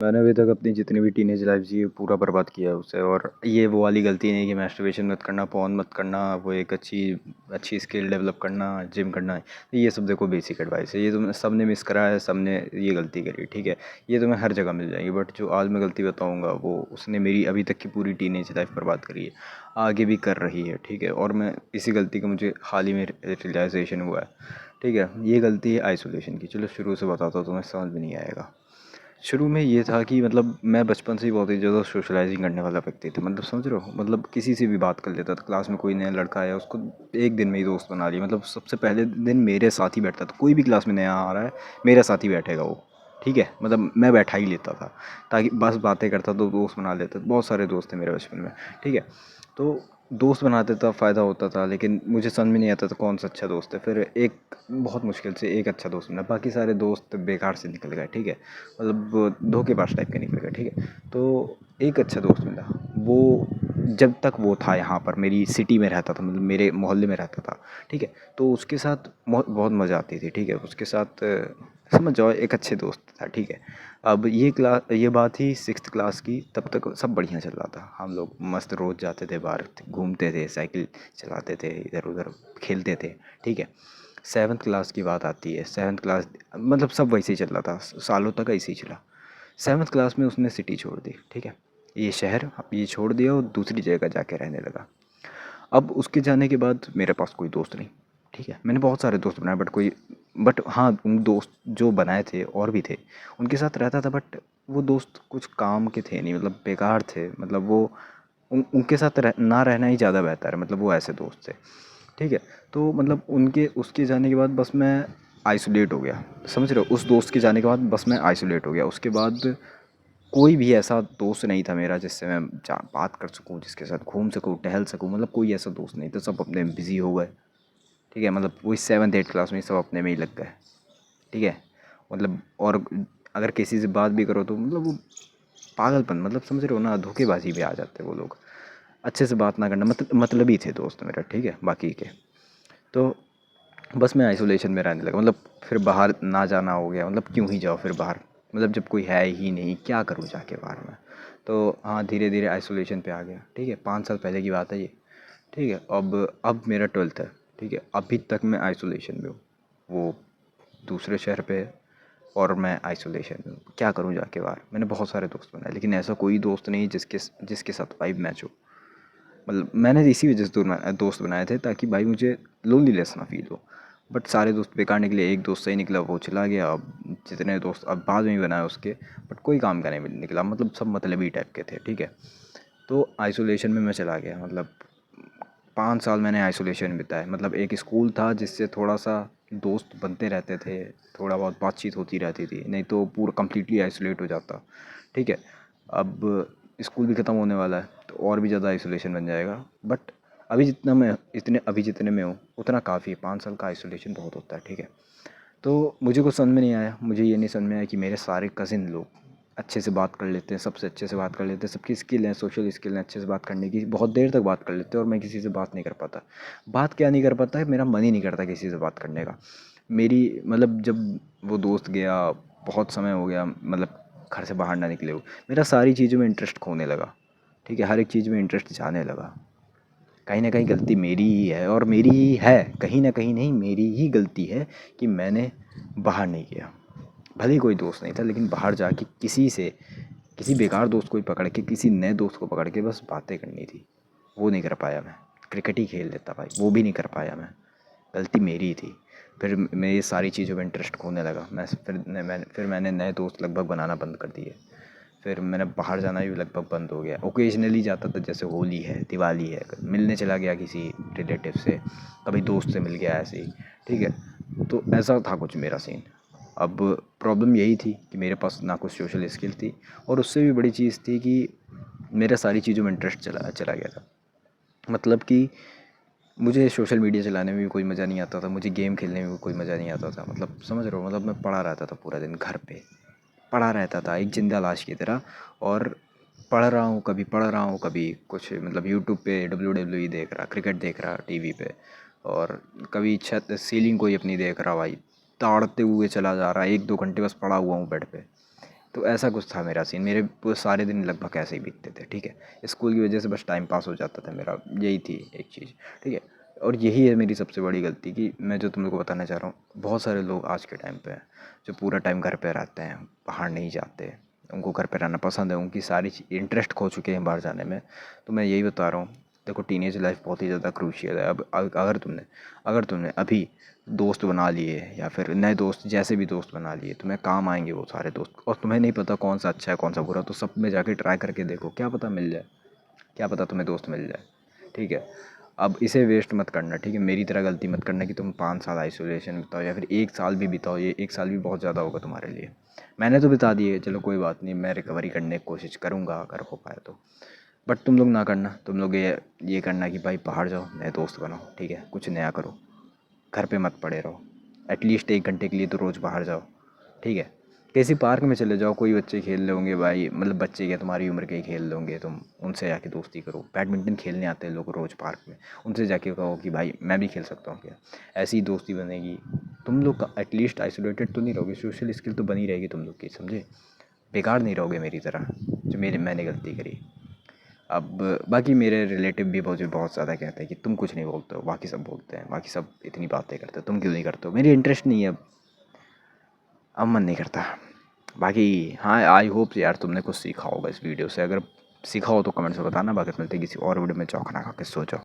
मैंने अभी तक अपनी जितनी भी टीनेज लाइफ जी पूरा बर्बाद किया है उसे। और ये वो वाली गलती नहीं कि मैस्टरबेशन मत करना, पॉर्न मत करना, वो एक अच्छी अच्छी स्किल डेवलप करना, जिम करना है। ये सब देखो बेसिक एडवाइस है, ये तुमने सब ने मिस करा है, सब ने ये गलती करी, ठीक है। ये तुम्हें हर जगह मिल जाएगी, बट जो आज मैं गलती बताऊँगा वो उसने मेरी अभी तक की पूरी टीनेज लाइफ बर्बाद करी है, आगे भी कर रही है, ठीक है। और मैं इसी गलती का मुझे हाल ही में रियलाइजेशन हुआ है, ठीक है। ये गलती है आइसोलेशन की। चलो शुरू से बताता हूँ, तुम्हें समझ में नहीं आएगा। शुरू में ये था कि मतलब मैं बचपन से ही बहुत ही ज़्यादा सोशलाइजिंग करने वाला व्यक्ति था, मतलब समझ रहे हो, मतलब किसी से भी बात कर लेता था। क्लास में कोई नया लड़का आया, उसको एक दिन में ही दोस्त बना लिया। मतलब सबसे पहले दिन मेरे साथ ही बैठता था, कोई भी क्लास में नया आ रहा है मेरे साथ ही बैठेगा वो, ठीक है। मतलब मैं बैठा ही लेता था ताकि बस बातें करता तो दोस्त बना लेता। बहुत सारे दोस्त थे मेरे बचपन में, ठीक है। तो दोस्त बनाते था, फ़ायदा होता था, लेकिन मुझे समझ में नहीं आता था कौन सा अच्छा दोस्त है। फिर एक बहुत मुश्किल से एक अच्छा दोस्त मिला, बाकी सारे दोस्त बेकार से निकल गए, ठीक है। मतलब धोखेबाज टाइप के निकल गए, ठीक है। तो एक अच्छा दोस्त मिला, वो जब तक वो था यहाँ पर मेरी सिटी में रहता था, मतलब मेरे मोहल्ले में रहता था, ठीक है। तो उसके साथ बहुत बहुत मज़ा आती थी, ठीक है। उसके साथ समझ जाओ एक अच्छे दोस्त था, ठीक है। अब ये बात ही सिक्स्थ क्लास की, तब तक सब बढ़िया चल रहा था। हम लोग मस्त रोज़ जाते थे बाहर, घूमते थे, साइकिल चलाते थे, इधर उधर खेलते थे, ठीक है। सेवन्थ क्लास की बात आती है। सेवन्थ क्लास मतलब सब वैसे ही चल रहा था, सालों तक ऐसे ही चला। सेवन्थ क्लास में उसने सिटी छोड़ दी, ठीक है। ये शहर ये छोड़ दिया और दूसरी जगह जाके रहने लगा। अब उसके जाने के बाद मेरे पास कोई दोस्त नहीं, ठीक है। मैंने बहुत सारे दोस्त बनाए, बट हाँ, उन दोस्त जो बनाए थे और भी थे, उनके साथ रहता था, बट वो दोस्त कुछ काम के थे नहीं, मतलब बेकार थे। मतलब वो उनके साथ ना रहना ही ज़्यादा बेहतर है, मतलब वो ऐसे दोस्त थे, ठीक है। तो मतलब उनके उसके जाने के बाद बस मैं आइसोलेट हो गया, समझ रहे हो। उस दोस्त के जाने के बाद बस मैं आइसोलेट हो गया। उसके बाद कोई भी ऐसा दोस्त नहीं था मेरा जिससे मैं बात कर सकूं, जिसके साथ घूम सकूं, टहल सकूं, मतलब कोई ऐसा दोस्त नहीं था। सब अपने में बिज़ी हो गए, ठीक है। मतलब वही सेवन्थ एट क्लास में सब अपने में ही लग गए, ठीक है। मतलब और अगर किसी से बात भी करो तो मतलब वो पागलपन, मतलब समझ रहे हो ना, धोखेबाजी पे आ जाते हैं वो लोग। अच्छे से बात ना करना, मतलब ही थे दोस्त मेरा, ठीक है, बाकी के। तो बस मैं आइसोलेशन में रहने लगा, मतलब फिर बाहर ना जाना हो गया। मतलब क्यों ही जाओ फिर बाहर, मतलब जब कोई है ही नहीं, क्या करूँ जाके बाहर में। तो हाँ, धीरे धीरे आइसोलेशन पे आ गया, ठीक है। 5 साल पहले की बात है ये, ठीक है। अब मेरा ट्वेल्थ है, ठीक है। अभी तक मैं आइसोलेशन में हूँ, वो दूसरे शहर पे है और मैं आइसोलेशन में हूँ। क्या करूँ जाके बाहर। मैंने बहुत सारे दोस्त बनाए, लेकिन ऐसा कोई दोस्त नहीं जिसके जिसके साथ वाइब मैच हो। मतलब मैंने इसी वजह से दोस्त बनाए थे ताकि भाई मुझे लोनलीनेस ना फील हो। बट सारे दोस्त बेकार निकले, एक दोस्त सही निकला, वो चला गया। अब जितने दोस्त अब बाद में ही बनाए उसके, बट कोई काम का नहीं निकला, मतलब सब मतलबी टाइप के थे, ठीक है। तो आइसोलेशन में मैं चला गया, मतलब 5 साल मैंने आइसोलेशन में बिताए। मतलब एक स्कूल था जिससे थोड़ा सा दोस्त बनते रहते थे, थोड़ा बहुत बातचीत होती रहती थी, नहीं तो पूरा कम्प्लीटली आइसोलेट हो जाता, ठीक है। अब स्कूल भी ख़त्म होने वाला है तो और भी ज़्यादा आइसोलेशन बन जाएगा। बट अभी जितने में हूँ उतना काफ़ी है। 5 साल का आइसोलेशन बहुत होता है, ठीक है। तो मुझे कुछ समझ में नहीं आया, मुझे ये नहीं समझ में आया कि मेरे सारे कज़िन लोग अच्छे से बात कर लेते हैं, सबसे अच्छे से बात कर लेते हैं, सबकी स्किल है, सोशल स्किल है अच्छे से बात करने की, बहुत देर तक बात कर लेते हैं, और मैं किसी से बात नहीं कर पाता। बात क्या नहीं कर पाता है, मेरा मन ही नहीं करता किसी से बात करने का। मेरी मतलब जब वो दोस्त गया, बहुत समय हो गया, मतलब घर से बाहर ना निकले हो, मेरा सारी चीज़ों में इंटरेस्ट खोने लगा, ठीक है। हर एक चीज़ में इंटरेस्ट जाने लगा। कहीं ना कहीं गलती मेरी ही है, और मेरी ही है, कहीं ना कहीं नहीं, मेरी ही गलती है कि मैंने बाहर नहीं गया। भले ही कोई दोस्त नहीं था, लेकिन बाहर जाके किसी बेकार दोस्त को ही पकड़ के, किसी नए दोस्त को पकड़ के बस बातें करनी थी, वो नहीं कर पाया मैं। क्रिकेट ही खेल लेता भाई, वो भी नहीं कर पाया मैं। गलती मेरी ही थी। फिर मैं ये सारी चीज़ों में इंटरेस्ट खोने लगा। फिर मैंने नए दोस्त लगभग बनाना बंद कर दिए। फिर मैंने बाहर जाना भी लगभग बंद हो गया। ओकेजनली जाता था, जैसे होली है, दिवाली है, मिलने चला गया किसी रिलेटिव से, कभी दोस्त से मिल गया ऐसे ही, ठीक है। तो ऐसा था कुछ मेरा सीन। अब प्रॉब्लम यही थी कि मेरे पास ना कुछ सोशल स्किल थी, और उससे भी बड़ी चीज़ थी कि मेरा सारी चीज़ों में इंटरेस्ट चला चला गया था। मतलब कि मुझे सोशल मीडिया चलाने में भी कोई मज़ा नहीं आता था, मुझे गेम खेलने में भी कोई मज़ा नहीं आता था। मतलब समझ रहे हो, मतलब मैं पड़ा रहता था पूरा दिन घर पे, पड़ा रहता था एक जिंदा लाश की तरह। और पढ़ रहा हूँ, कभी पढ़ रहा हूँ, कभी कुछ मतलब यूट्यूब पे WWE देख रहा, क्रिकेट देख रहा टीवी पे, और कभी छत सीलिंग कोई अपनी देख रहा भाई, ताड़ते हुए चला जा रहा है। 1-2 घंटे बस पड़ा हुआ हूँ बेड पे। तो ऐसा कुछ था मेरा सीन। मेरे वो सारे दिन लगभग ऐसे ही बीतते थे, ठीक है। स्कूल की वजह से बस टाइम पास हो जाता था मेरा, यही थी एक चीज़, ठीक है। और यही है मेरी सबसे बड़ी गलती कि मैं जो तुम लोग को बताना चाह रहा हूँ, बहुत सारे लोग आज के टाइम पे हैं जो पूरा टाइम घर पे रहते हैं, बाहर नहीं जाते। उनको घर पे रहना पसंद है, उनकी सारी इंटरेस्ट खो चुके हैं बाहर जाने में। तो मैं यही बता रहा हूँ, देखो टीनेज लाइफ बहुत ही ज़्यादा क्रूशियल है। अब अगर तुमने अभी दोस्त बना लिए या फिर नए दोस्त, जैसे भी दोस्त बना लिए, तुम्हें काम आएंगे वो सारे दोस्त, और तुम्हें नहीं पता कौन सा अच्छा है कौन सा बुरा, तो सब में जाके ट्राई करके देखो, क्या पता मिल जाए, क्या पता तुम्हें दोस्त मिल जाए, ठीक है। अब इसे वेस्ट मत करना, ठीक है। मेरी तरह गलती मत करना कि तुम 5 साल आइसोलेशन बिताओ या फिर 1 साल भी बिताओ। ये 1 साल भी बहुत ज़्यादा होगा तुम्हारे लिए। मैंने तो बिता दिए, चलो कोई बात नहीं, मैं रिकवरी करने की कोशिश करूँगा अगर हो पाए तो। बट तुम लोग ना करना, तुम लोग ये करना कि भाई बाहर जाओ, नए दोस्त बनाओ, ठीक है, कुछ नया करो, घर पे मत पड़े रहो। एटलीस्ट 1 घंटे के लिए तो रोज़ बाहर जाओ, ठीक है। किसी पार्क में चले जाओ, कोई बच्चे खेल रहे होंगे भाई, मतलब बच्चे क्या, तुम्हारी उम्र के ही खेल रहे होंगे, तुम उनसे जाके दोस्ती करो। बैडमिंटन खेलने आते हैं लोग रोज़ पार्क में, उनसे जाके कहो कि भाई मैं भी खेल सकता हूँ क्या। ऐसी ही दोस्ती बनेगी। तुम लोग का एटलीस्ट आइसोलेटेड तो नहीं रहोगे, सोशल स्किल तो बनी रहेगी तुम लोग की, समझे। बेकार नहीं रहोगे मेरी तरह, जो मैंने गलती करी। अब बाकी मेरे रिलेटिव भी मुझे बहुत ज़्यादा कहते हैं कि तुम कुछ नहीं बोलते हो, बाकी सब बोलते हैं, बाकी सब इतनी बातें करते हो, तुम क्यों नहीं करते हो। मेरी इंटरेस्ट नहीं है अब मन नहीं करता। बाकी हाँ, आई होप यार तुमने कुछ सीखा होगा इस वीडियो से। अगर सीखा हो तो कमेंट्स में बताना। बाकी मिलते हैं किसी और वीडियो में, चौंकना खा के सो जाओ।